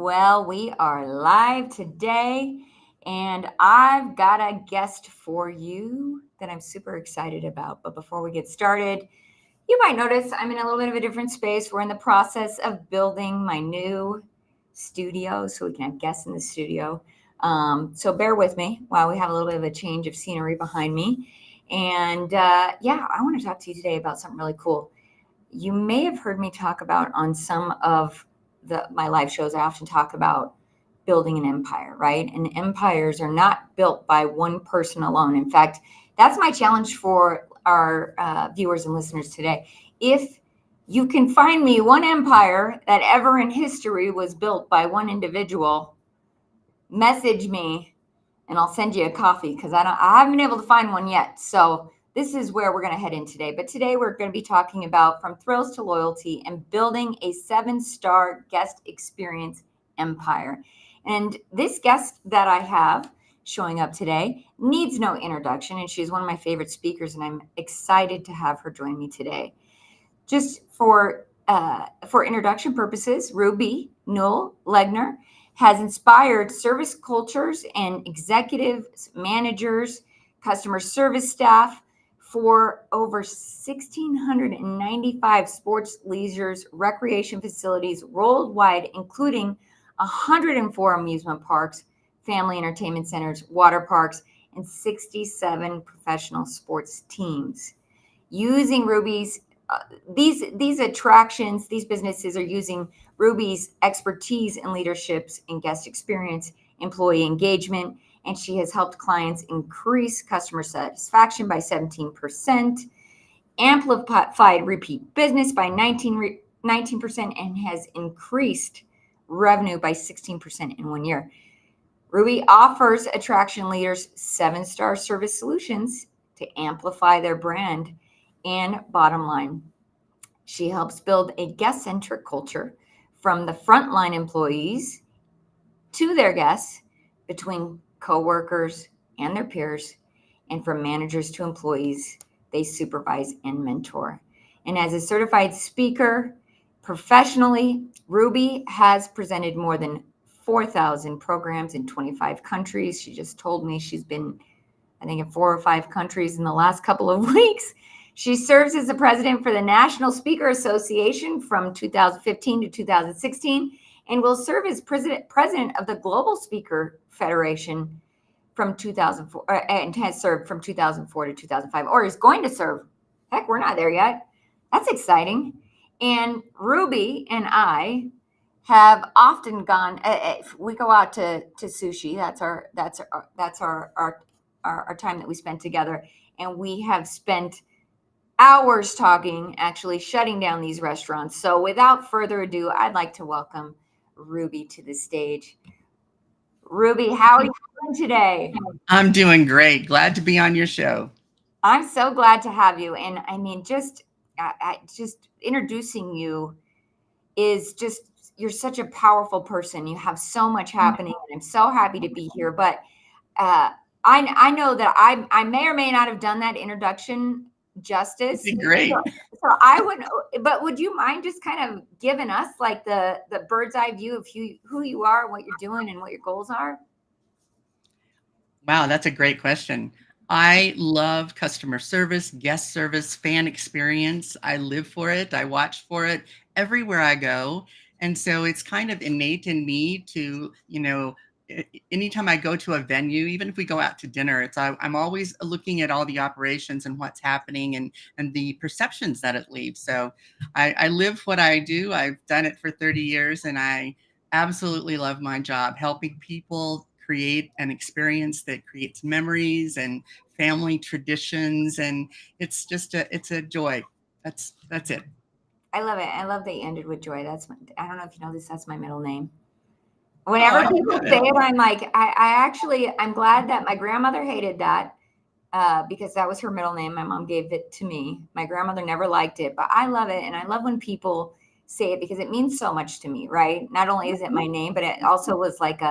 Well, we are live today, and I've got a guest for you that I'm super excited about. But before we get started, you might notice I'm in a little bit of a different space. We're in the process of building my new studio so we can have guests in the studio. So bear with me while we have a little bit of a change of scenery behind me. And I want to talk to you today about something really cool. You may have heard me talk about on some of my live shows. I often talk about building an empire, right? And empires are not built by one person alone. In fact, that's my challenge for our viewers and listeners today. If you can find me one empire that ever in history was built by one individual, message me and I'll send you a coffee because I haven't been able to find one yet. So this is where we're going to head in today. But today we're going to be talking about from thrills to loyalty and building a 7-star guest experience empire. And this guest that I have showing up today needs no introduction, and she's one of my favorite speakers, and I'm excited to have her join me today. Just for introduction purposes, Ruby Newell-Legner has inspired service cultures and executives, managers, customer service staff for over 1,695 sports, leisures, recreation facilities worldwide, including 104 amusement parks, family entertainment centers, water parks, and 67 professional sports teams. Using Ruby's these attractions, these businesses are using Ruby's expertise in leaderships and guest experience, employee engagement, and she has helped clients increase customer satisfaction by 17%, amplified repeat business by 19%, and has increased revenue by 16% in 1 year. Ruby offers attraction leaders 7-star service solutions to amplify their brand and bottom line. She helps build a guest-centric culture from the frontline employees to their guests, between coworkers and their peers, and from managers to employees they supervise and mentor. And as a certified speaker professionally, Ruby has presented more than 4,000 programs in 25 countries. She just told me she's been, I think, in 4 or 5 countries in the last couple of weeks. She serves as the president for the National Speaker Association from 2015 to 2016 and will serve as president of the Global Speaker Federation from 2004 and has served from 2004 to 2005, or is going to serve. Heck, we're not there yet. That's exciting. And Ruby and I have often gone. We go out to sushi. That's our time that we spend together, and we have spent hours talking, actually shutting down these restaurants. So without further ado, I'd like to welcome Ruby to the stage. Ruby, how are you doing today? I'm doing great. Glad to be on your show. I'm so glad to have you. And I mean, just introducing you is just, you're such a powerful person. You have so much happening, and I'm so happy to be here. But I know that I may or may not have done that introduction justice. Great. So I would, but would you mind just kind of giving us like the bird's eye view of who you are, what you're doing, and what your goals are? Wow, that's a great question. I love customer service, guest service, fan experience. I live for it. I watch for it everywhere I go. And so it's kind of innate in me to, anytime I go to a venue, even if we go out to dinner, I'm always looking at all the operations and what's happening and the perceptions that it leaves. So I live what I do. I've done it for 30 years, and I absolutely love my job, helping people create an experience that creates memories and family traditions. And it's just it's a joy. That's it. I love it. I love that you ended with joy. I don't know if you know this, that's my middle name. Whenever people say it, I'm like, I'm glad that my grandmother hated that because that was her middle name. My mom gave it to me. My grandmother never liked it, but I love it. And I love when people say it because it means so much to me, right? Not only is it my name, but it also was like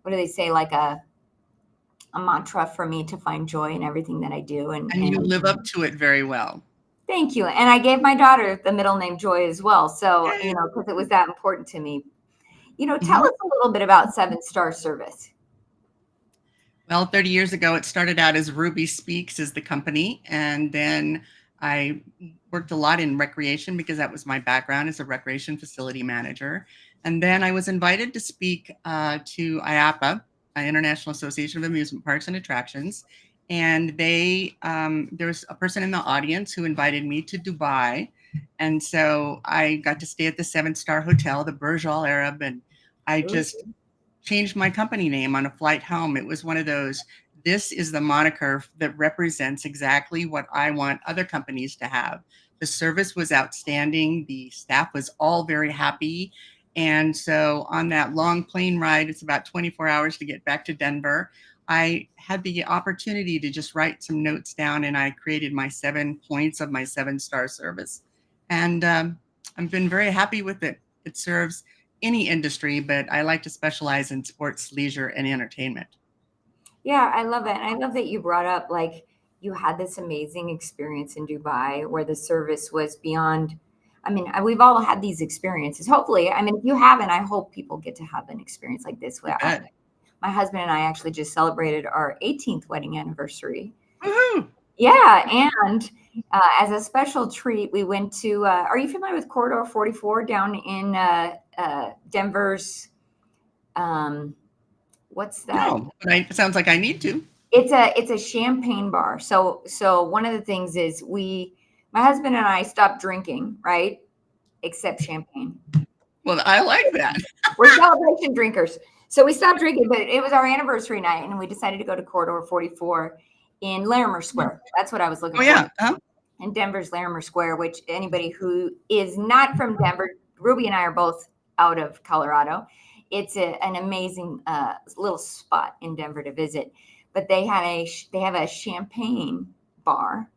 what do they say? Like a mantra for me to find joy in everything that I do. And you live up to it very well. Thank you. And I gave my daughter the middle name Joy as well. So, because it was that important to me. Tell us a little bit about 7-Star Service. Well, 30 years ago, it started out as Ruby Speaks as the company. And then I worked a lot in recreation because that was my background as a recreation facility manager. And then I was invited to speak to IAAPA, International Association of Amusement Parks and Attractions. And there was a person in the audience who invited me to Dubai. And so I got to stay at the 7-Star Hotel, the Burj Al Arab, and I just changed my company name on a flight home. It was one of those, this is the moniker that represents exactly what I want other companies to have. The service was outstanding. The staff was all very happy. And so on that long plane ride, it's about 24 hours to get back to Denver, I had the opportunity to just write some notes down, and I created my 7 points of my 7-Star service. And I've been very happy with it. It serves any industry, but I like to specialize in sports, leisure, and entertainment. Yeah, I love it. And I love that you brought up, like, you had this amazing experience in Dubai where the service was beyond. I mean, we've all had these experiences. Hopefully, I mean, if you haven't, I hope people get to have an experience like this. My husband and I actually just celebrated our 18th wedding anniversary. Woohoo! Yeah, and as a special treat, we went to. Are you familiar with Corridor 44 down in Denver's? What's that? No, but it sounds like I need to. It's a champagne bar. So one of the things is my husband and I stopped drinking, right? Except champagne. Well, I like that. We're celebration drinkers. So we stopped drinking, but it was our anniversary night, and we decided to go to Corridor 44 in Larimer Square. That's what I was looking for. Yeah. Huh? In Denver's Larimer Square, which anybody who is not from Denver, Ruby and I are both out of Colorado. It's an amazing little spot in Denver to visit. But they have a champagne bar,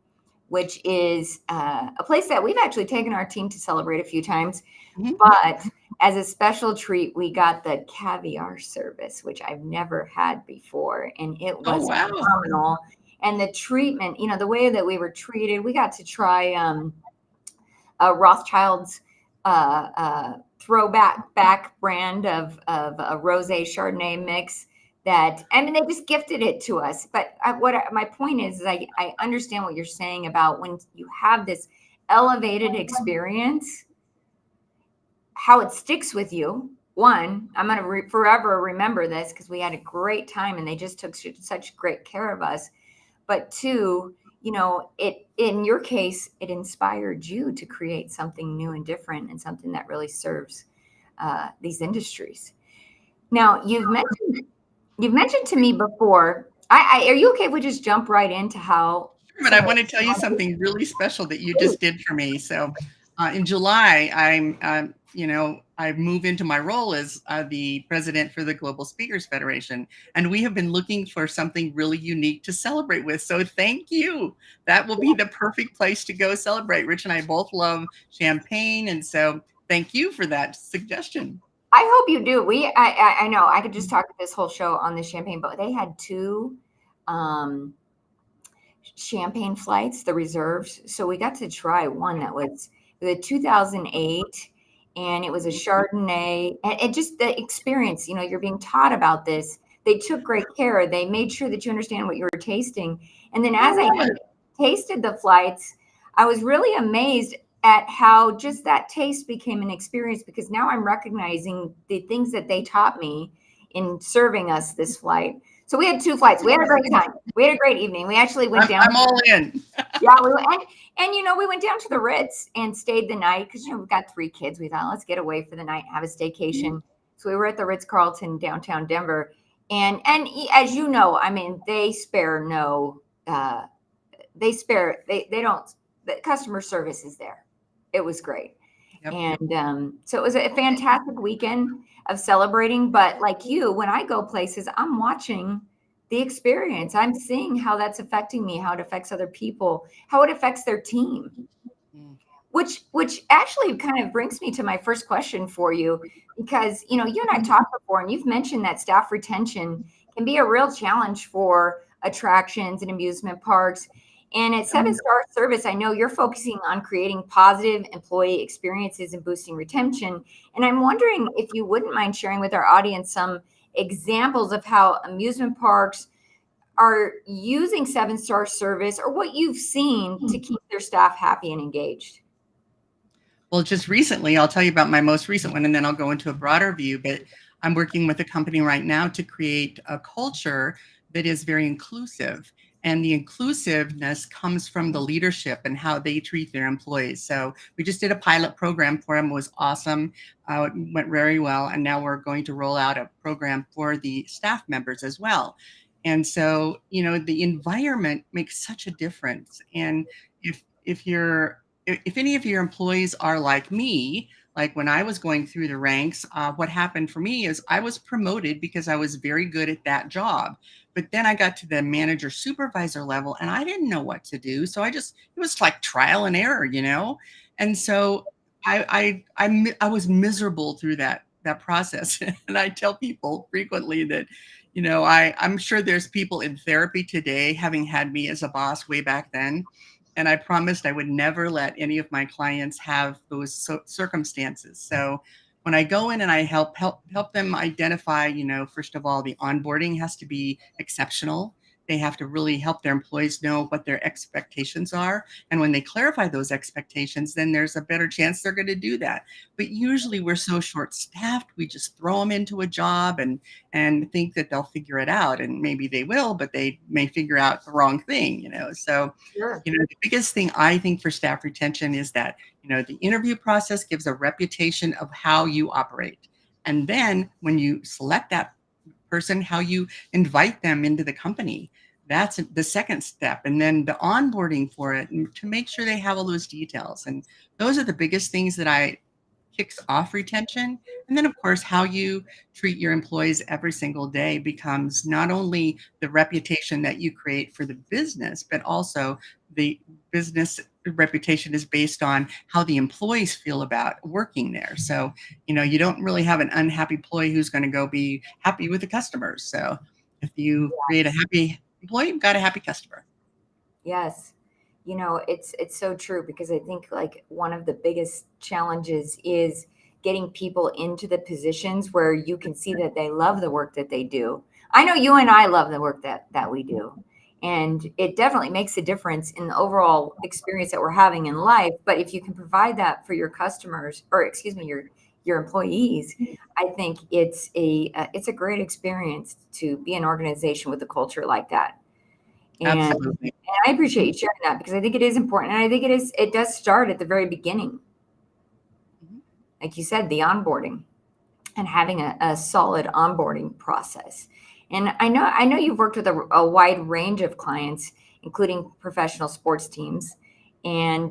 which is a place that we've actually taken our team to celebrate a few times. Mm-hmm. But as a special treat, we got the caviar service, which I've never had before. And it was phenomenal. And the treatment, the way that we were treated, we got to try Rothschild's throwback brand of a rosé Chardonnay mix. That, I mean, they just gifted it to us. But my point is I understand what you're saying about when you have this elevated experience, how it sticks with you. One, I'm going to forever remember this because we had a great time and they just took such great care of us. But two, it, in your case, it inspired you to create something new and different and something that really serves these industries. Now, you've mentioned to me before, are you okay if we just jump right into how? But I want to tell you something really special that you just did for me. So in July, I move into my role as the president for the Global Speakers Federation. And we have been looking for something really unique to celebrate with. So thank you. That will be the perfect place to go celebrate. Rich and I both love champagne. And so thank you for that suggestion. I hope you do. I know I could just talk this whole show on the champagne, but they had 2 champagne flights, the reserves. So we got to try one that was the 2008, and it was a Chardonnay. And just the experience, you're being taught about this. They took great care. They made sure that you understand what you were tasting. And then as I tasted the flights, I was really amazed at how just that taste became an experience, because now I'm recognizing the things that they taught me in serving us this flight. So we had 2 flights. We had a great time. We had a great evening. We actually went down. I'm all in. Yeah, we went, and we went down to the Ritz and stayed the night because we've got 3 kids. We thought, let's get away for the night, have a staycation. Mm-hmm. So we were at the Ritz-Carlton downtown Denver, and as you know, I mean, they spare no. They don't. The customer service is there. It was great. Yep. And so it was a fantastic weekend of celebrating. But like you, when I go places, I'm watching the experience. I'm seeing how that's affecting me, how it affects other people, how it affects their team. Which actually kind of brings me to my first question for you, because, you and I talked before, and you've mentioned that staff retention can be a real challenge for attractions and amusement parks. And at 7-Star Service, I know you're focusing on creating positive employee experiences and boosting retention. And I'm wondering if you wouldn't mind sharing with our audience some examples of how amusement parks are using 7-Star Service, or what you've seen to keep their staff happy and engaged. Well, just recently, I'll tell you about my most recent one, and then I'll go into a broader view. But I'm working with a company right now to create a culture that is very inclusive. And the inclusiveness comes from the leadership and how they treat their employees. So we just did a pilot program for them. It was awesome. It went very well. And now we're going to roll out a program for the staff members as well. And so, the environment makes such a difference. And if any of your employees are like me, like when I was going through the ranks, what happened for me is I was promoted because I was very good at that job. But then I got to the manager supervisor level and I didn't know what to do. So it was like trial and error. And so I was miserable through that process. And I tell people frequently that, I'm sure there's people in therapy today having had me as a boss way back then. And I promised I would never let any of my clients have those circumstances. So when I go in and I help them identify, first of all, the onboarding has to be exceptional. They have to really help their employees know what their expectations are. And when they clarify those expectations, then there's a better chance they're going to do that. But usually we're so short-staffed, we just throw them into a job and think that they'll figure it out. And maybe they will, but they may figure out the wrong thing. So Sure. the biggest thing I think for staff retention is that, the interview process gives a reputation of how you operate. And then when you select that person, how you invite them into the company. That's the second step. And then the onboarding for it, and to make sure they have all those details. And those are the biggest things that kicks off retention. And then, of course, how you treat your employees every single day becomes not only the reputation that you create for the business, but also the business reputation is based on how the employees feel about working there. So, you don't really have an unhappy employee who's going to go be happy with the customers. So if you create a happy employee, you've got a happy customer. Yes. It's so true, because I think like one of the biggest challenges is getting people into the positions where you can see that they love the work that they do. I know you and I love the work that we do. And it definitely makes a difference in the overall experience that we're having in life. But if you can provide that for your customers, or excuse me, your employees, I think it's a great experience to be an organization with a culture like that. And Absolutely. I appreciate you sharing that, because I think it is important. And I think it does start at the very beginning. Like you said, the onboarding and having a solid onboarding process. And I know you've worked with a wide range of clients, including professional sports teams. And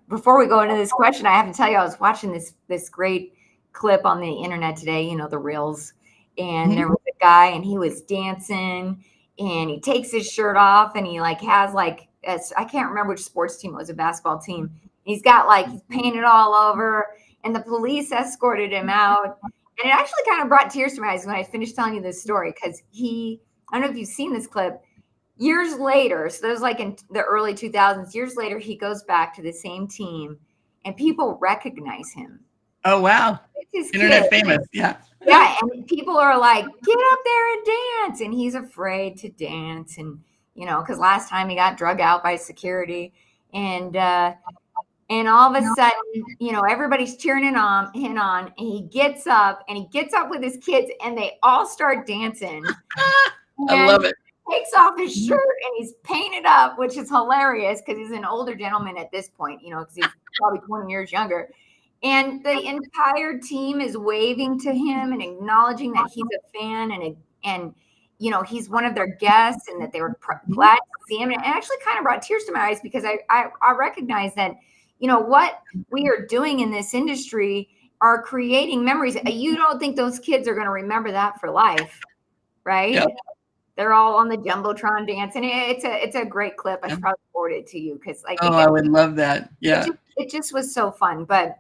before we go into this question, I have to tell you, I was watching this great clip on the internet today, the Reels. And there was a guy and he was dancing, and he takes his shirt off, and he has I can't remember which sports team it was, a basketball team. He's got he's painted all over, and the police escorted him out. And it actually kind of brought tears to my eyes when I finished telling you this story, because I don't know if you've seen this clip, years later, so that was like in the early 2000s, years later, he goes back to the same team and people recognize him. Oh, wow. It's his Internet kid. famous. Yeah. Yeah. And people are like, get up there and dance. And he's afraid to dance. And, because last time he got drug out by security. And all of a sudden, everybody's cheering him on, and he gets up with his kids, and they all start dancing. I love it. Takes off his shirt and he's painted up, which is hilarious because he's an older gentleman at this point, because he's probably 20 years younger. And the entire team is waving to him and acknowledging that he's a fan, and he's one of their guests, and that they were glad to see him. And it actually kind of brought tears to my eyes, because I recognize that, what we are doing in this industry are creating memories. You don't think those kids are going to remember that for life, right? Yep. They're all on the Jumbotron dancing. It's a great clip. I should probably forward it to you, because I would love that. Yeah. It just was so fun. But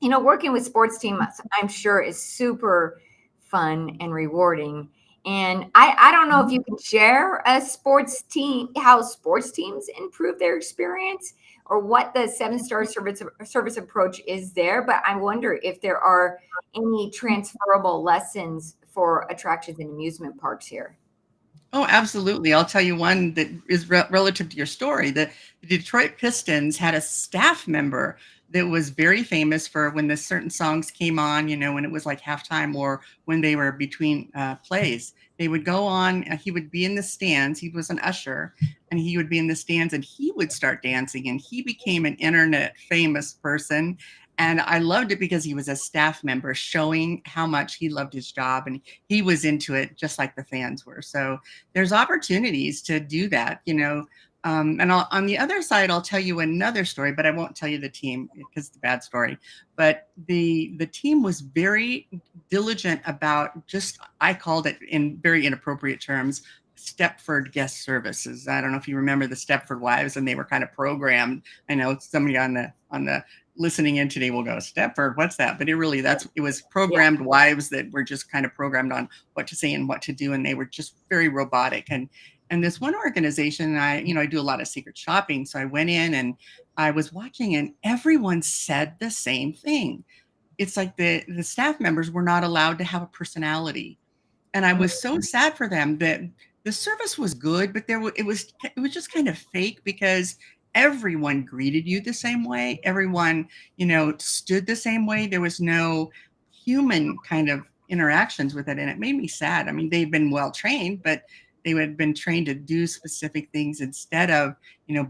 working with sports teams, I'm sure, is super fun and rewarding. And I don't know if you can share a sports team, how sports teams improve their experience, or what the 7-star service approach is there. But I wonder if there are any transferable lessons for attractions and amusement parks here. Oh, absolutely. I'll tell you one that is relative to your story. The Detroit Pistons had a staff member that was very famous for when the certain songs came on, when it was like halftime or when they were between plays. They would go on, he would be in the stands. He was an usher, and he would be in the stands and he would start dancing, and he became an internet famous person. And I loved it because he was a staff member showing how much he loved his job, and he was into it just like the fans were. So there's opportunities to do that, and on the other side, I'll tell you another story, but I won't tell you the team because it's a bad story. But the team was very diligent about, just, I called it in very inappropriate terms, Stepford guest services. I don't know if you remember the Stepford wives, and they were kind of programmed. I know somebody on the listening in today will go, Stepford, what's that? But it was programmed wives that were just kind of programmed on what to say and what to do, and they were just very robotic. And this one organization, I do a lot of secret shopping, so I went in and I was watching, and everyone said the same thing. It's like the staff members were not allowed to have a personality. And I was so sad for them. That the service was good, but it was just kind of fake, because everyone greeted you the same way. Everyone, stood the same way. There was no human kind of interactions with it. And it made me sad. I mean, they've been well trained, but they had been trained to do specific things instead of,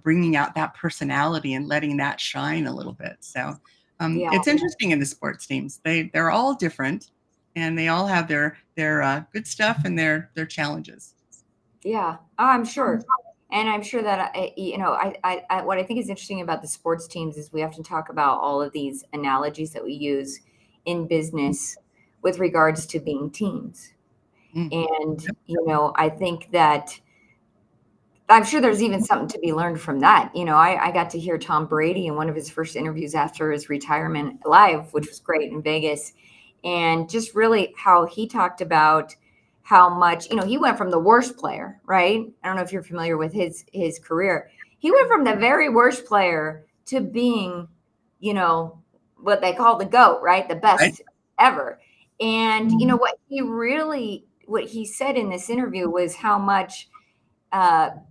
bringing out that personality and letting that shine a little bit. So Yeah. it's interesting in the sports teams. They're all different, and they all have their good stuff and their challenges. Yeah, I'm sure. And I'm sure that what I think is interesting about the sports teams is we often talk about all of these analogies that we use in business with regards to being teams. Mm. And, I think that I'm sure there's even something to be learned from that. I got to hear Tom Brady in one of his first interviews after his retirement live, which was great in Vegas. And just really how he talked about how much, he went from the worst player, right? I don't know if you're familiar with his career. He went from the very worst player to being, what they call the GOAT, right? The Right? best ever. And, what he said in this interview was how much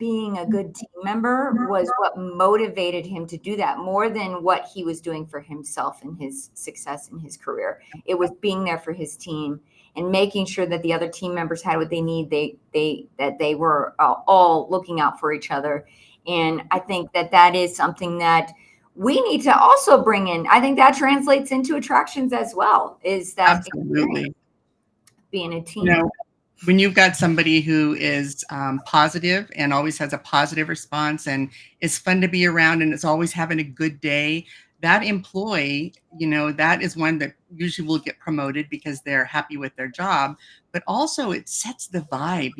being a good team member was what motivated him to do that more than what he was doing for himself and his success in his career. It was being there for his team and making sure that the other team members had what they need. That they were all looking out for each other. And I think that is something that we need to also bring in. I think that translates into attractions as well, is that Absolutely. being a team. When you've got somebody who is positive and always has a positive response and is fun to be around and is always having a good day, that employee, that is one that usually will get promoted because they're happy with their job. But also it sets the vibe,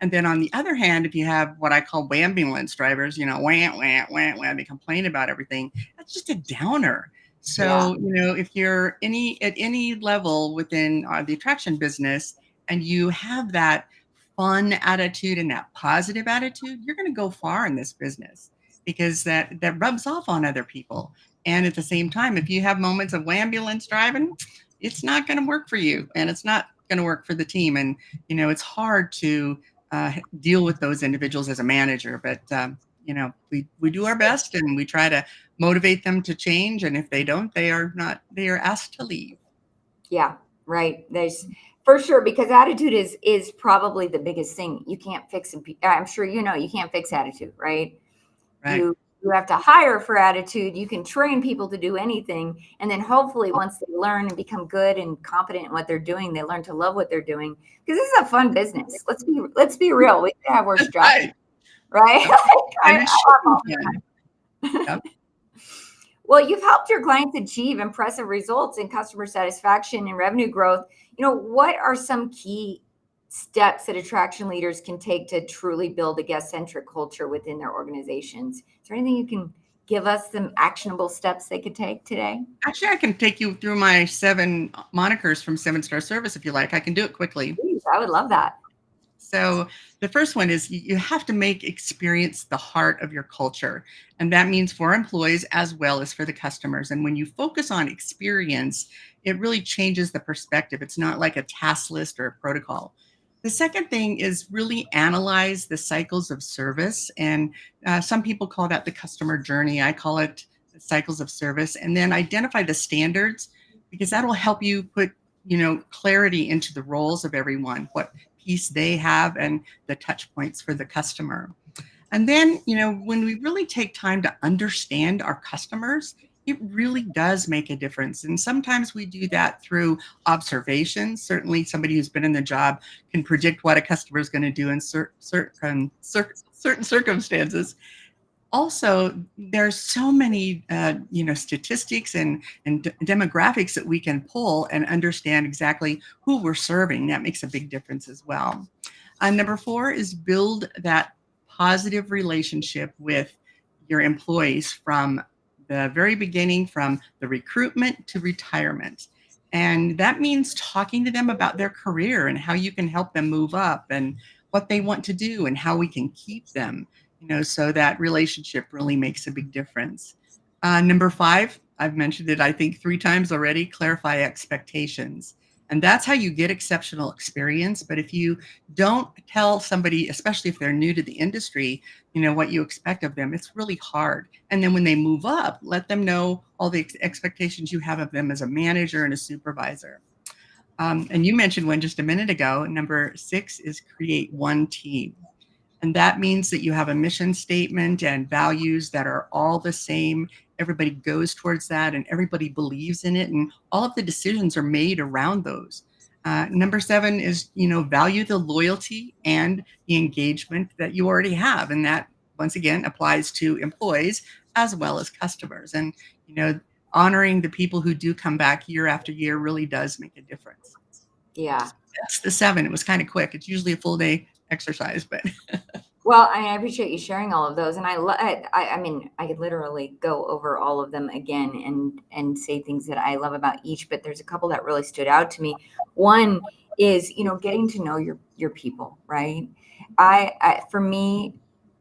And then on the other hand, if you have what I call ambulance drivers, wah, wah, wah, wah, they complain about everything, that's just a downer. So, if you're at any level within the attraction business, and you have that fun attitude and that positive attitude, you're going to go far in this business, because that rubs off on other people. And at the same time, if you have moments of ambulance driving, it's not going to work for you, and it's not going to work for the team. And it's hard to deal with those individuals as a manager, but we do our best, and we try to motivate them to change. And if they don't, they are asked to leave. Yeah, right. There's for sure, because attitude is probably the biggest thing. You can't fix. I'm sure you can't fix attitude, right? Right. You have to hire for attitude. You can train people to do anything, and then hopefully once they learn and become good and competent in what they're doing, they learn to love what they're doing. Because this is a fun business. Let's be real. We can have worse jobs, right? And it shouldn't be. Yep. Well, you've helped your clients achieve impressive results in customer satisfaction and revenue growth. What are some key steps that attraction leaders can take to truly build a guest-centric culture within their organizations? Is there anything you can give us, some actionable steps they could take today? Actually, I can take you through my 7 monikers from 7-Star Service if you like. I can do it quickly. Please, I would love that. So the first one is you have to make experience the heart of your culture. And that means for employees as well as for the customers. And when you focus on experience, it really changes the perspective. It's not like a task list or a protocol. The second thing is really analyze the cycles of service. And some people call that the customer journey. I call it the cycles of service. And then identify the standards because that'll help you put clarity into the roles of everyone, what piece they have and the touch points for the customer. And then, when we really take time to understand our customers, it really does make a difference. And sometimes we do that through observations. Certainly, somebody who's been in the job can predict what a customer is going to do in certain circumstances. Also, there's so many statistics and demographics that we can pull and understand exactly who we're serving. That makes a big difference as well. Number 4 is build that positive relationship with your employees from the very beginning, from the recruitment to retirement. And that means talking to them about their career and how you can help them move up and what they want to do and how we can keep them, so that relationship really makes a big difference. Number 5, I've mentioned it, I think, 3 times already, clarify expectations. And that's how you get exceptional experience. But if you don't tell somebody, especially if they're new to the industry, what you expect of them, it's really hard. And then when they move up, let them know all the expectations you have of them as a manager and a supervisor. And you mentioned one just a minute ago. Number 6 is create one team. And that means that you have a mission statement and values that are all the same. Everybody goes towards that and everybody believes in it. And all of the decisions are made around those. Number 7 is, value the loyalty and the engagement that you already have. And that, once again, applies to employees as well as customers. And, honoring the people who do come back year after year really does make a difference. Yeah. That's the 7. It was kind of quick. It's usually a full day exercise, but Well, I appreciate you sharing all of those, and I mean, I could literally go over all of them again and say things that I love about each, but there's a couple that really stood out to me. One is, getting to know your people, right? For me,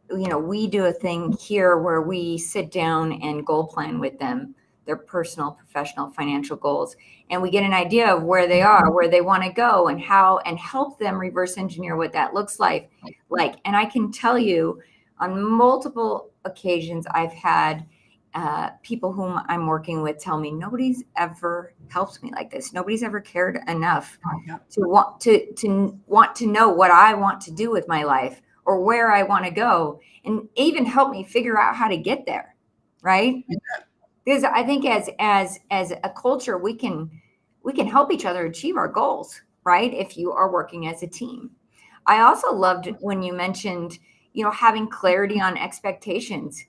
we do a thing here where we sit down and goal plan with them, their personal, professional, financial goals, and we get an idea of where they are, where they want to go, and how, and help them reverse engineer what that looks like. And I can tell you, on multiple occasions, I've had people whom I'm working with tell me nobody's ever helped me like this. Nobody's ever cared enough to want to know what I want to do with my life or where I want to go, and even help me figure out how to get there. Right. Because I think as a culture, we can help each other achieve our goals, right? If you are working as a team. I also loved when you mentioned, having clarity on expectations.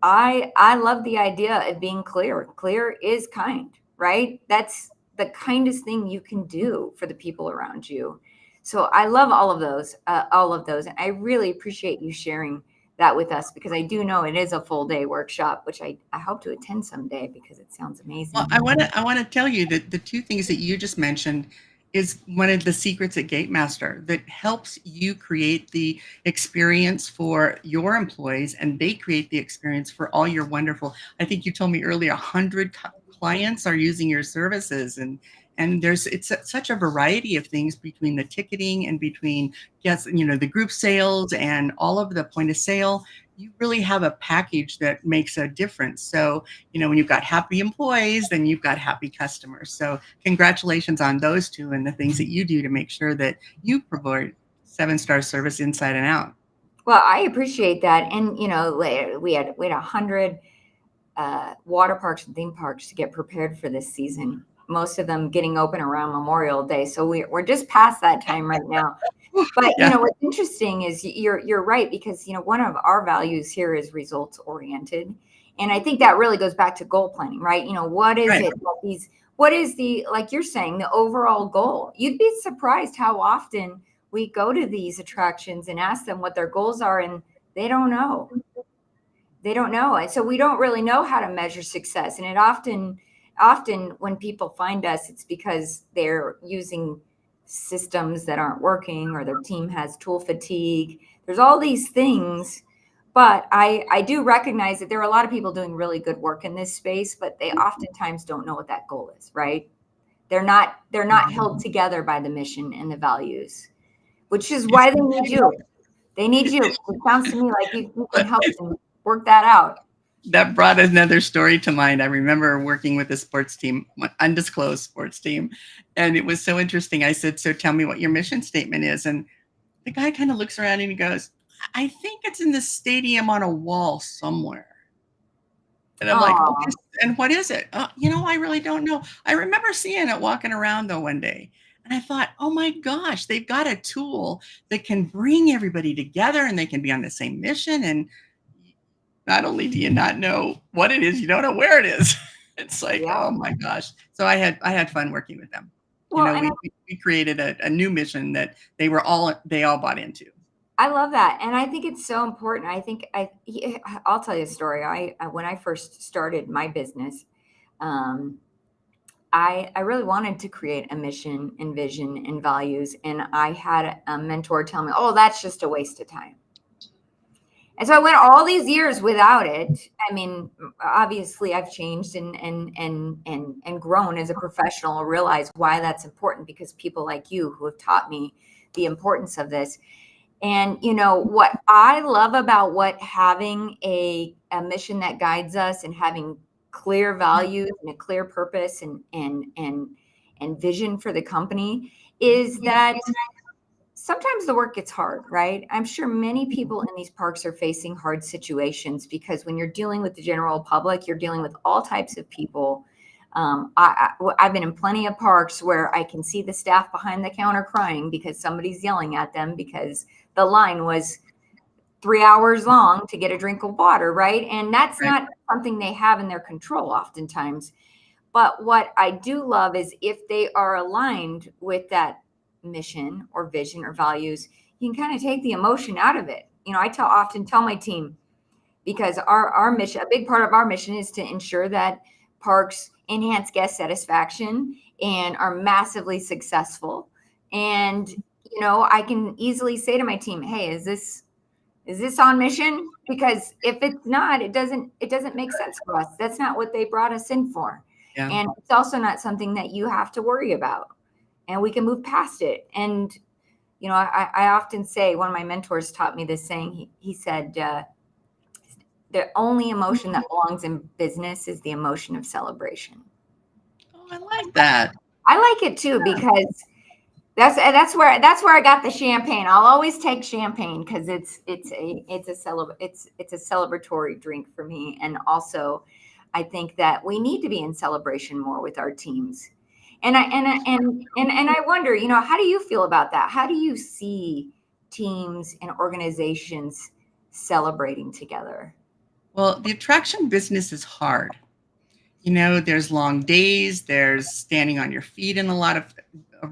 I love the idea of being clear. Clear is kind, right? That's the kindest thing you can do for the people around you. So I love all of those, and I really appreciate you sharing that with us, because I do know it is a full day workshop, which I hope to attend someday because it sounds Well, amazing. I want to tell you that the 2 things that you just mentioned is one of the secrets at GateMaster that helps you create the experience for your employees, and they create the experience for all your wonderful. I think you told me earlier 100 clients are using your services, and it's such a variety of things between the ticketing and between, yes, the group sales and all of the point of sale. You really have a package that makes a difference. So, when you've got happy employees, then you've got happy customers. So congratulations on those 2 and the things that you do to make sure that you provide 7-star service inside and out. Well, I appreciate that. And, we had 100 water parks and theme parks to get prepared for this season. Most of them getting open around Memorial Day. So we're just past that time right now. But Yeah. what's interesting is you're right, because one of our values here is results oriented, and I think that really goes back to goal planning, right? What is Right. it that what is the, like you're saying, the overall goal? You'd be surprised how often we go to these attractions and ask them what their goals are, and they don't know. They don't know, and so we don't really know how to measure success. And it often when people find us, it's because they're using systems that aren't working, or their team has tool fatigue. There's all these things, but I do recognize that there are a lot of people doing really good work in this space, but they oftentimes don't know what that goal is, right? They're not held together by the mission and the values, which is why they need you. They need you. It sounds to me like you can help them work that out. That brought another story to mind. I remember working with a sports team, undisclosed sports team, and it was so interesting. I said, "So tell me what your mission statement is." And the guy kind of looks around and he goes, "I think it's in the stadium on a wall somewhere." And I'm like, Oh, "Okay, and what is it?" I really don't know. I remember seeing it walking around though one day. And I thought, oh my gosh, they've got a tool that can bring everybody together and they can be on the same mission. And not only do you not know what it is, you don't know where it is. It's like, yeah. oh my gosh. So I had fun working with them. Well, and We created a new mission that they all bought into. I love that, and I think it's so important. I'll tell you a story. When I first started my business, um, I really wanted to create a mission and vision and values, and I had a mentor tell me, "Oh, that's just a waste of time." And so I went all these years without it. I mean, obviously I've changed and grown as a professional, realize why that's important, because people like you who have taught me the importance of this. And what I love about what having a mission that guides us, and having clear values and a clear purpose and vision for the company, is that sometimes the work gets hard, right? I'm sure many people in these parks are facing hard situations, because when you're dealing with the general public, you're dealing with all types of people. I've been in plenty of parks where I can see the staff behind the counter crying because somebody's yelling at them because the line was 3 hours long to get a drink of water, right? And that's Right. not something they have in their control oftentimes. But what I do love is if they are aligned with that mission or vision or values, you can kind of take the emotion out of it. I often tell my team, because our mission, a big part of our mission, is to ensure that parks enhance guest satisfaction and are massively successful. And I can easily say to my team, "Hey, is this on mission? Because if it's not, it doesn't make sense for us. That's not what they brought us in for. Yeah. And it's also not something that you have to worry about. And we can move past it." And I often say, one of my mentors taught me this saying. He said, "The only emotion that belongs in business is the emotion of celebration." Oh, I like that. I like it too, because that's where I got the champagne. I'll always take champagne because it's a celebratory drink for me. And also, I think that we need to be in celebration more with our teams. And I wonder, how do you feel about that? How do you see teams and organizations celebrating together? Well, the attraction business is hard. There's long days, there's standing on your feet in a lot of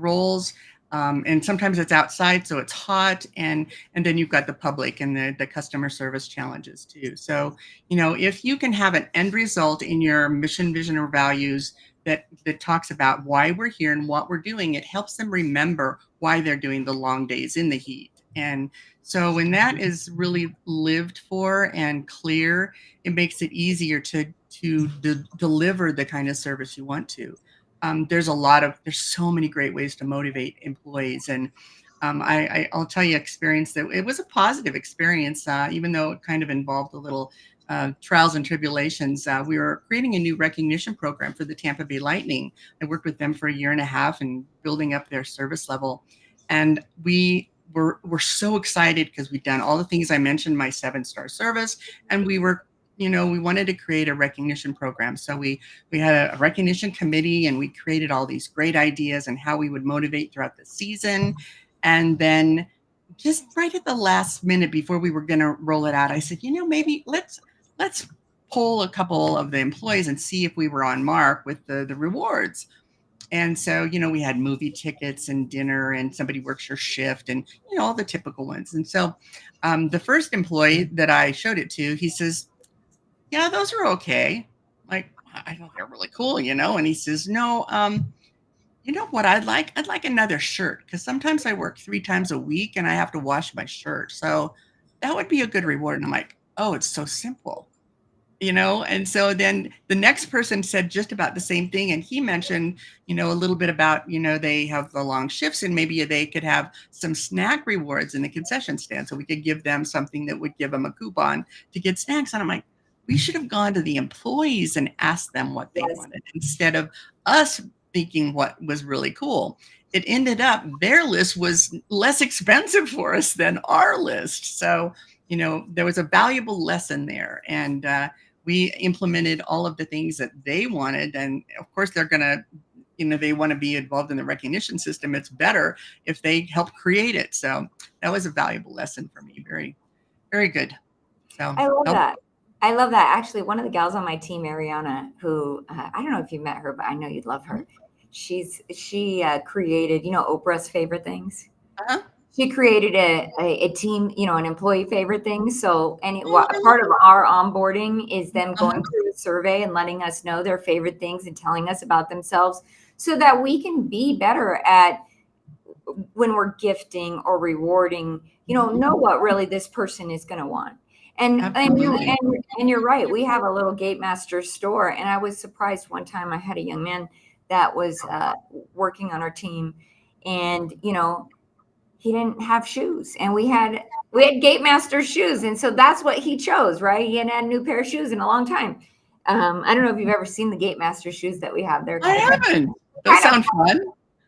roles. And sometimes it's outside, so it's hot, and then you've got the public and the customer service challenges too. So, if you can have an end result in your mission, vision, or values that talks about why we're here and what we're doing, it helps them remember why they're doing the long days in the heat. And so when that is really lived for and clear, it makes it easier to deliver the kind of service you want to. There's so many great ways to motivate employees. And I'll tell you experience that it was a positive experience, even though it kind of involved a little trials and tribulations. We were creating a new recognition program for the Tampa Bay Lightning. I worked with them for a year and a half and building up their service level. And we're so excited because we've done all the things I mentioned, my 7-star service, and we wanted to create a recognition program. So we had a recognition committee, and we created all these great ideas and how we would motivate throughout the season. And then just right at the last minute before we were going to roll it out, I said, maybe let's poll a couple of the employees and see if we were on mark with the rewards. And so, we had movie tickets and dinner, and somebody works your shift, and, all the typical ones. And so the first employee that I showed it to, he says, "Yeah, those are okay." Like, I thought they're really cool, and he says, "No, You know what I'd like? I'd like another shirt because sometimes I work 3 times a week and I have to wash my shirt. So that would be a good reward. And I'm like, oh, it's so simple. And so then the next person said just about the same thing, and he mentioned a little bit about they have the long shifts and maybe they could have some snack rewards in the concession stand, so we could give them something that would give them a coupon to get snacks. And I'm like, we should have gone to the employees and asked them what they Yes. wanted instead of us thinking what was really cool. It ended up their list was less expensive for us than our list, so there was a valuable lesson there. And we implemented all of the things that they wanted. And of course, they're going to, they want to be involved in the recognition system. It's better if they help create it. So that was a valuable lesson for me. Very, very good. So I love that. I love that. Actually, one of the gals on my team, Ariana, who I don't know if you met her, but I know you'd love her. She created, Oprah's favorite things. uh-huh. She created a team, an employee favorite thing. So Oh, I love part of our onboarding is them uh-huh. going through a survey and letting us know their favorite things and telling us about themselves so that we can be better at when we're gifting or rewarding, know what really this person is going to want. Absolutely. And you're right. We have a little Gate Master store, and I was surprised one time I had a young man that was working on our team, and he didn't have shoes, and we had Gate Master shoes, and so that's what he chose. Right, he hadn't had a new pair of shoes in a long time. I don't know if you've ever seen the Gate Master shoes that we have. They're I kind of haven't. Those kind of sound fun.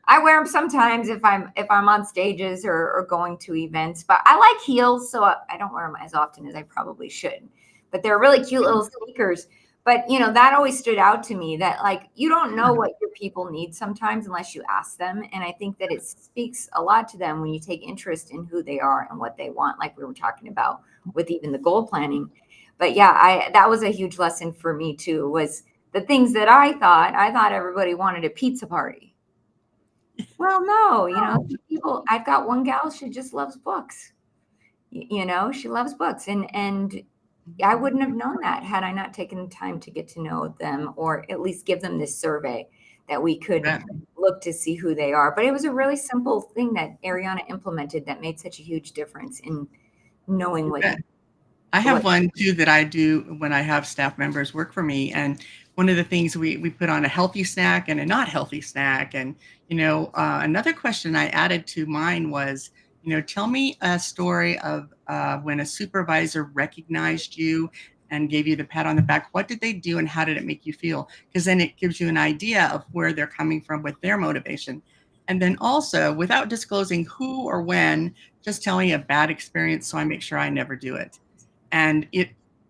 I wear them sometimes if I'm on stages or going to events, but I like heels, so I don't wear them as often as I probably should. But they're really cute little sneakers. But that always stood out to me that like you don't know what your people need sometimes unless you ask them, and I think that it speaks a lot to them when you take interest in who they are and what they want, like we were talking about with even the goal planning. But yeah, I that was a huge lesson for me too. Was the things that I thought everybody wanted a pizza party. Well, no, people. I've got one gal. She just loves books. She loves books, and I wouldn't have known that had I not taken the time to get to know them, or at least give them this survey that we could Yeah. look to see who they are. But it was a really simple thing that Ariana implemented that made such a huge difference in knowing You what bet. I have what. one too that I do when I have staff members work for me. And one of the things we put on a healthy snack and a not healthy snack. And, another question I added to mine was, tell me a story of when a supervisor recognized you and gave you the pat on the back. What did they do and how did it make you feel? Because then it gives you an idea of where they're coming from with their motivation. And then also, without disclosing who or when, just tell me a bad experience so I make sure I never do it. And it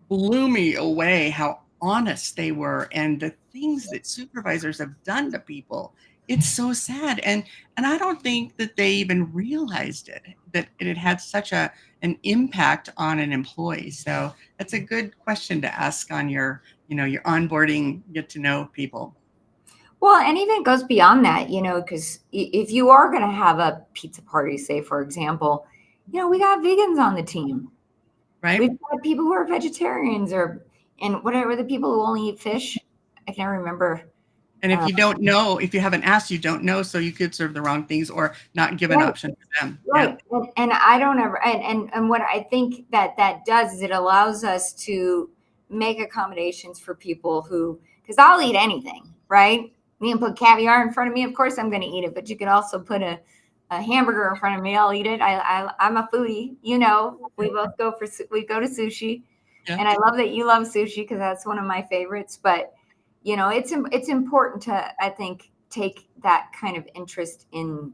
blew me away how honest they were and the things that supervisors have done to people. It's so sad. And I don't think that they even realized it, that it had such an impact on an employee. So that's a good question to ask on your onboarding, get to know people, Well, and even goes beyond that, because if you are going to have a pizza party, say for example, we got vegans on the team. right? We've got people who are vegetarians and whatever the people who only eat fish. I can't remember. And if Uh, you don't know, if you haven't asked, you don't know, so you could serve the wrong things or not give an right, option for them. Yeah. right. And I don't ever, and what I think that does is it allows us to make accommodations for people because I'll eat anything, right? You can put caviar in front of me. Of course I'm going to eat it, but you could also put a hamburger in front of me. I'll eat it. I'm a foodie, we both we go to sushi. Yeah. And I love that you love sushi because that's one of my favorites. But it's important to, I think, take that kind of interest in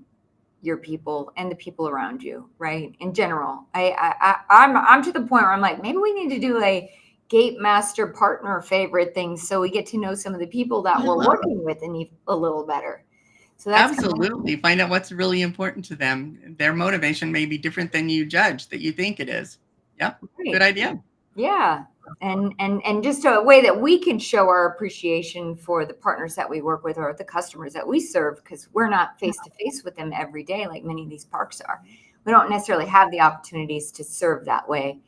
your people and the people around you, right? In general, I'm to the point where I'm like, maybe we need to do a Gate Master partner favorite things so we get to know some of the people that I we're love it. working with and a little better. So that's kind of Absolutely. Find out what's really important to them. Their motivation may be different than you judge that you think it is. Yep. Good great. idea. Yeah. And just a way that we can show our appreciation for the partners that we work with or the customers that we serve, because we're not face to face with them every day like many of these parks are. We don't necessarily have the opportunities to serve that way.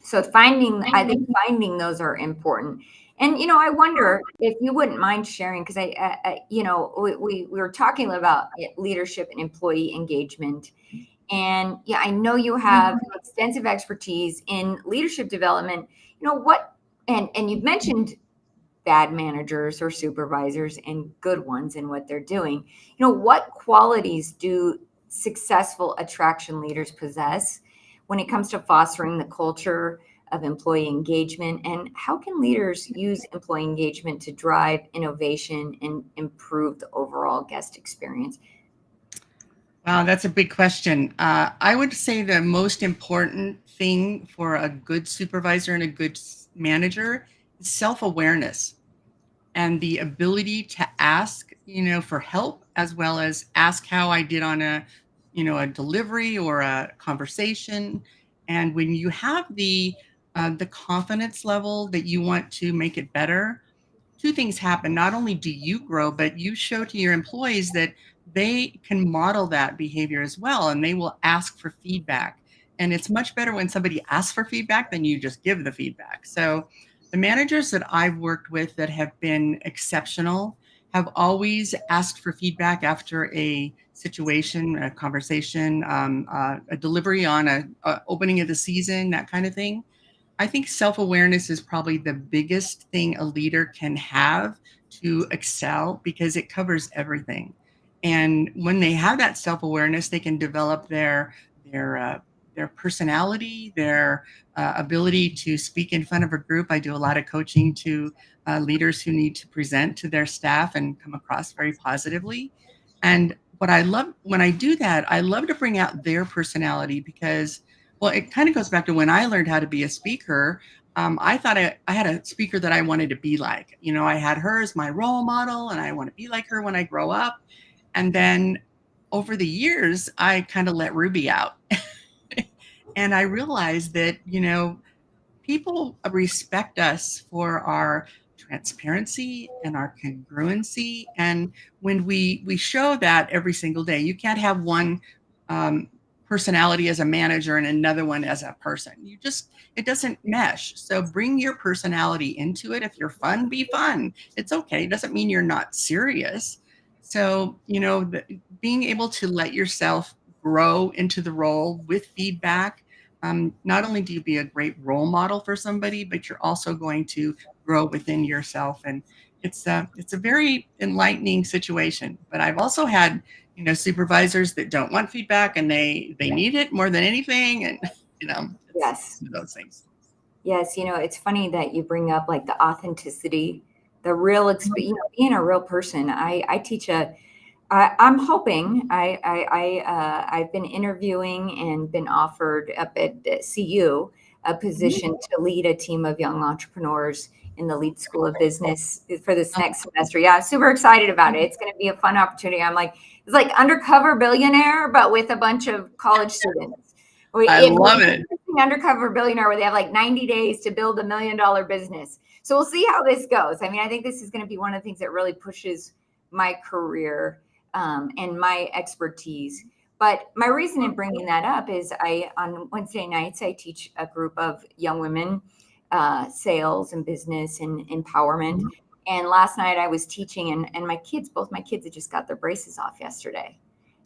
So I think finding those are important. And I wonder if you wouldn't mind sharing, because we were talking about leadership and employee engagement, and yeah, I know you have extensive expertise in leadership development. What, and you've mentioned bad managers or supervisors and good ones and what they're doing. What qualities do successful attraction leaders possess when it comes to fostering the culture of employee engagement? And how can leaders use employee engagement to drive innovation and improve the overall guest experience? Wow, that's a big question. I would say the most important thing for a good supervisor and a good manager is self-awareness and the ability to ask, for help, as well as ask how I did on a delivery or a conversation. And when you have the confidence level that you want to make it better, two things happen. Not only do you grow, but you show to your employees that they can model that behavior as well, and they will ask for feedback. And it's much better when somebody asks for feedback than you just give the feedback. So the managers that I've worked with that have been exceptional have always asked for feedback after a situation, a conversation, a delivery on a opening of the season, that kind of thing. I think self-awareness is probably the biggest thing a leader can have to excel, because it covers everything. And when they have that self-awareness, they can develop their uh, their personality, their ability to speak in front of a group. I do a lot of coaching to leaders who need to present to their staff and come across very positively. And what I love when I do that, I love to bring out their personality, because well, it kind of goes back to when I learned how to be a speaker. I thought I had a speaker that I wanted to be like. I had her as my role model, and I want to be like her when I grow up. And then over the years, I kind of let Ruby out. And I realized that, people respect us for our transparency and our congruency. And when we show that every single day, you can't have one um, personality as a manager and another one as a person. It doesn't mesh. So bring your personality into it. If you're fun, be fun. It's okay. It doesn't mean you're not serious. So, being able to let yourself grow into the role with feedback, not only do you be a great role model for somebody, but you're also going to grow within yourself. And it's a very enlightening situation. But I've also had, supervisors that don't want feedback, and they need it more than anything. And, it's Yes. one of those things. Yes, it's funny that you bring up like the authenticity, the real being a real person. I teach I'm hoping I've been interviewing and been offered up at CU a position to lead a team of young entrepreneurs in the Lead School of Business for this next semester. Yeah, I'm super excited about it. It's going to be a fun opportunity. I'm like, it's like Undercover Billionaire, but with a bunch of college students. I love it. Undercover Billionaire, where they have like 90 days to build $1 million business. So we'll see how this goes. I mean, I think this is going to be one of the things that really pushes my career and my expertise. But my reason in bringing that up is on Wednesday nights, I teach a group of young women, sales and business and empowerment. And last night I was teaching, and both my kids had just got their braces off yesterday,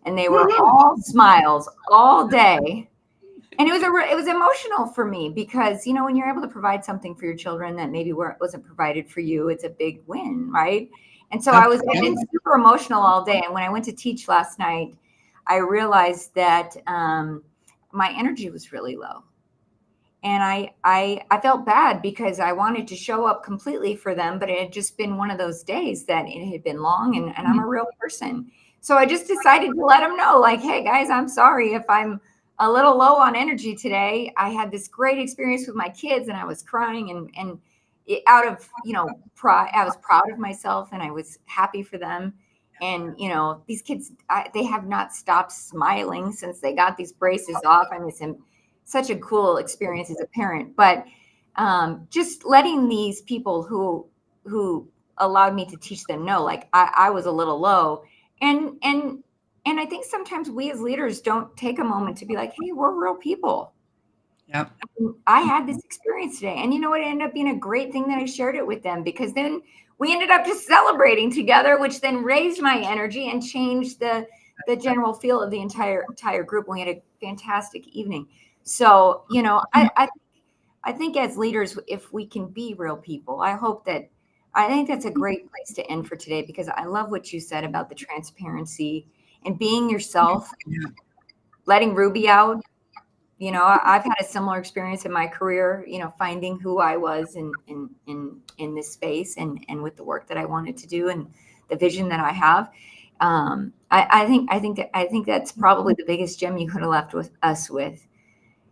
and they were all smiles all day. And it was emotional for me, because when you're able to provide something for your children that maybe wasn't provided for you, it's a big win, right? And so I've been super emotional all day. And when I went to teach last night, I realized that my energy was really low, and I felt bad, because I wanted to show up completely for them, but it had just been one of those days that it had been long, and I'm a real person. So I just decided to let them know, like, hey guys, I'm sorry if I'm a little low on energy today. I had this great experience with my kids, and I was crying, and out of pride. I was proud of myself, and I was happy for them. And these kids, they have not stopped smiling since they got these braces off. I mean, it's such a cool experience as a parent. But just letting these people who allowed me to teach them know, like, I was a little low, and I think sometimes we as leaders don't take a moment to be like, hey, we're real people. Yep. I had this experience today. And you know what? It ended up being a great thing that I shared it with them, because then we ended up just celebrating together, which then raised my energy and changed the general feel of the entire group. We had a fantastic evening. So, I think as leaders, if we can be real people, I think that's a great place to end for today, because I love what you said about the transparency and being yourself, Yeah. letting Ruby out. I've had a similar experience in my career, finding who I was in this space, and with the work that I wanted to do and the vision that I have. I think that's probably the biggest gem you could have left with us with.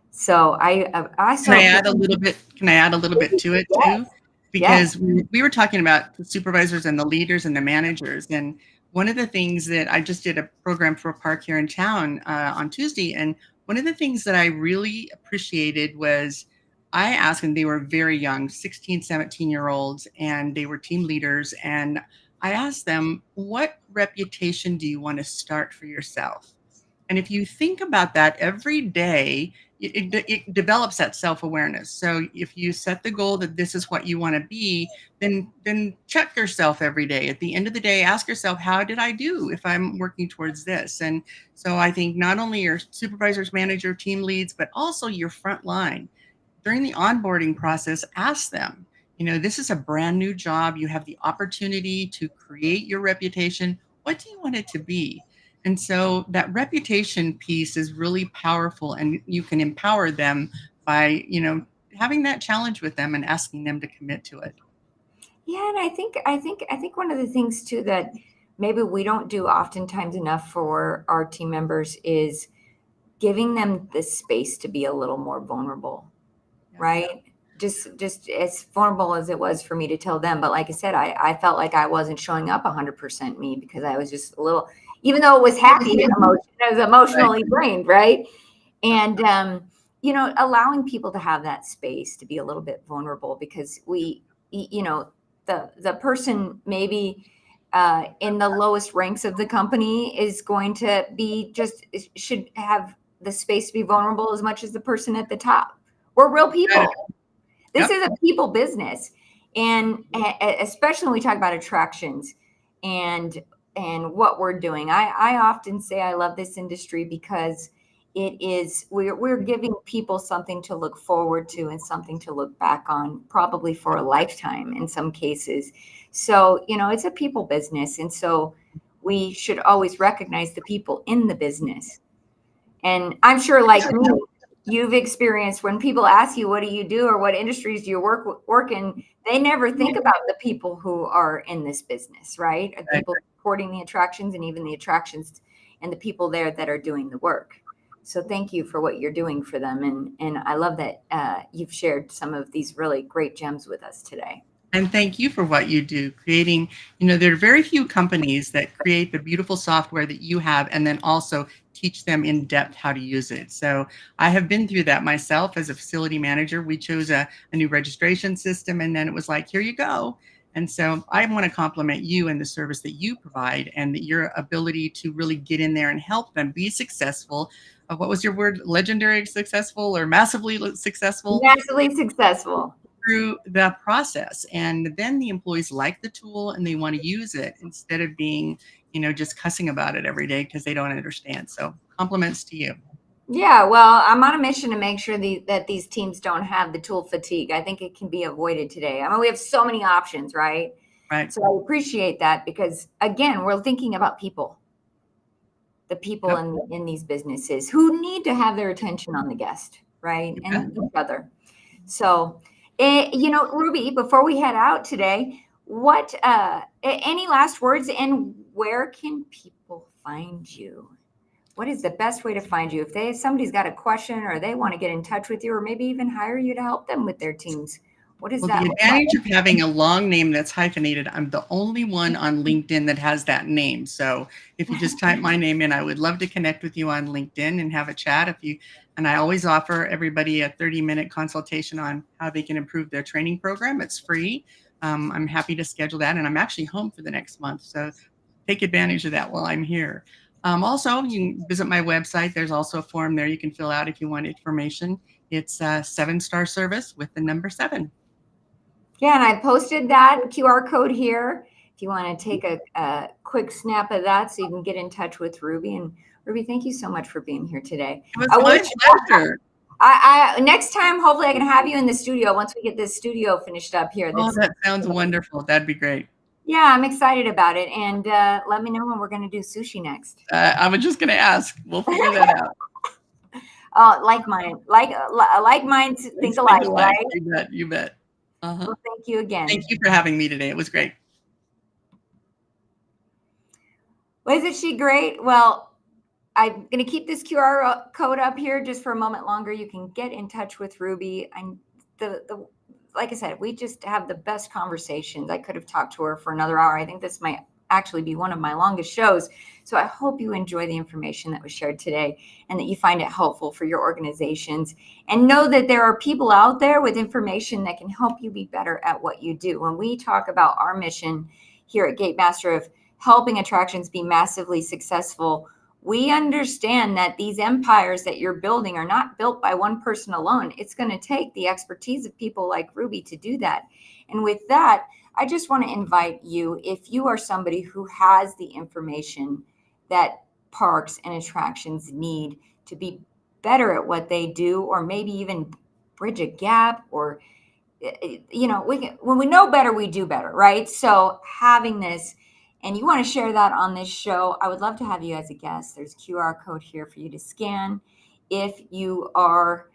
So I Can I so add a little bit? Can I add a little bit to it too? yes, yes. Because we were talking about the supervisors and the leaders and the managers. And one of the things that I just did a program for a park here in town on Tuesday. And one of the things that I really appreciated was I asked them, they were very young, 16, 17-year-olds, and they were team leaders. And I asked them, what reputation do you want to start for yourself? And if you think about that every day, it develops that self-awareness. So if you set the goal that this is what you want to be, then check yourself every day. At the end of the day, ask yourself, how did I do if I'm working towards this? And so I think not only your supervisors, manager, team leads, but also your front line during the onboarding process, ask them, this is a brand new job. You have the opportunity to create your reputation. What do you want it to be? And so that reputation piece is really powerful, and you can empower them by, having that challenge with them and asking them to commit to it. Yeah, and I think one of the things too that maybe we don't do oftentimes enough for our team members is giving them the space to be a little more vulnerable, Yes. right? Just as vulnerable as it was for me to tell them. But like I said, I felt like I wasn't showing up 100% me, because I was just a little, even though it was happy emotion, I was Right. emotionally drained, right? And allowing people to have that space to be a little bit vulnerable, because the person maybe in the lowest ranks of the company is going to be just should have the space to be vulnerable as much as the person at the top. We're real Got it. people. This Yep. is a people business, and especially when we talk about attractions and what we're doing. I often say I love this industry because we're giving people something to look forward to and something to look back on, probably for a lifetime in some cases. So it's a people business, and so we should always recognize the people in the business. And I'm sure, like me, you've experienced when people ask you, what do you do, or what industries do you work in? They never think about the people who are in this business, right? Or the Right. people supporting the attractions, and even the attractions and the people there that are doing the work. So thank you for what you're doing for them. And I love that you've shared some of these really great gems with us today. And thank you for what you do, creating, there are very few companies that create the beautiful software that you have and then also teach them in depth how to use it. So I have been through that myself as a facility manager. We chose a new registration system, and then it was like, here you go. And so I want to compliment you and the service that you provide, and your ability to really get in there and help them be successful. What was your word? Legendary successful or massively successful? Massively successful. Through the process, and then the employees like the tool and they want to use it instead of being just cussing about it every day because they don't understand. So compliments to you. Yeah, well, I'm on a mission to make sure that these teams don't have the tool fatigue. I think it can be avoided today. I mean, we have so many options, right? Right. So I appreciate that, because again, we're thinking about people, the people Yep. in these businesses who need to have their attention on the guest, right? You bet. And each other. So, Ruby, before we head out today, what any last words, and where can people find you? What is the best way to find you if somebody's got a question, or they want to get in touch with you, or maybe even hire you to help them with their teams? What does Well, that the look like? advantage of having a long name that's hyphenated, I'm the only one on LinkedIn that has that name. So if you just type my name in, I would love to connect with you on LinkedIn and have a chat. And I always offer everybody a 30-minute consultation on how they can improve their training program. It's free. I'm happy to schedule that. And I'm actually home for the next month. So take advantage of that while I'm here. Also, you can visit my website. There's also a form there you can fill out if you want information. It's a 7-star service with the number 7. Yeah, and I posted that QR code here if you want to take a quick snap of that so you can get in touch with Ruby. And Ruby, thank you so much for being here today. It was I my wish pleasure. I next time hopefully I can have you in the studio once we get this studio finished up here. Oh, that sounds wonderful. That'd be great. Yeah, I'm excited about it. And let me know when we're going to do sushi next. I was just going to ask. We'll figure that out. Like minds think Let's think alike, alike. right? You bet. You bet. Uh-huh. Well, thank you again. Thank you for having me today. It was great. Wasn't she great? Well, I'm going to keep this QR code up here just for a moment longer. You can get in touch with Ruby. Like I said, we just have the best conversations. I could have talked to her for another hour. I think this might actually be one of my longest shows. So I hope you enjoy the information that was shared today and that you find it helpful for your organizations. And know that there are people out there with information that can help you be better at what you do. When we talk about our mission here at Gatemaster of helping attractions be massively successful, we understand that these empires that you're building are not built by one person alone. It's going to take the expertise of people like Ruby to do that. And with that, I just want to invite you, if you are somebody who has the information that parks and attractions need to be better at what they do, or maybe even bridge a gap, or, when we know better, we do better, right? So having this, and you want to share that on this show, I would love to have you as a guest. There's a QR code here for you to scan. If you are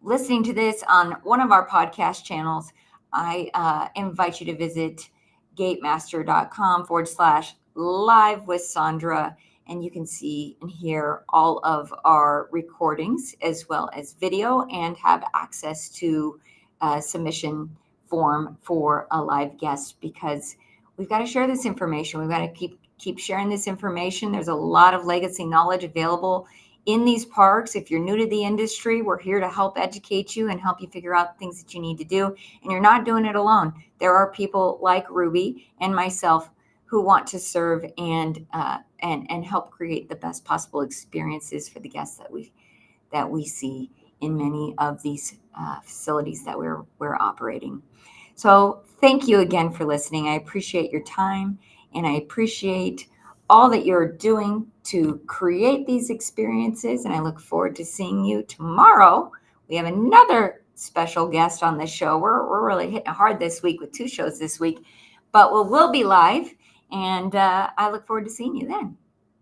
listening to this on one of our podcast channels, I invite you to visit gatemaster.com/live with Sondra, and you can see and hear all of our recordings as well as video, and have access to a submission form for a live guest, because we've got to share this information. We've got to keep sharing this information. There's a lot of legacy knowledge available in these parks. If you're new to the industry, we're here to help educate you and help you figure out things that you need to do. And you're not doing it alone. There are people like Ruby and myself who want to serve and help create the best possible experiences for the guests that we see in many of these facilities that we're operating. So thank you again for listening. I appreciate your time, and I appreciate all that you're doing to create these experiences. And I look forward to seeing you tomorrow. We have another special guest on the show. We're really hitting hard this week with 2 shows this week, but we'll be live. And I look forward to seeing you then.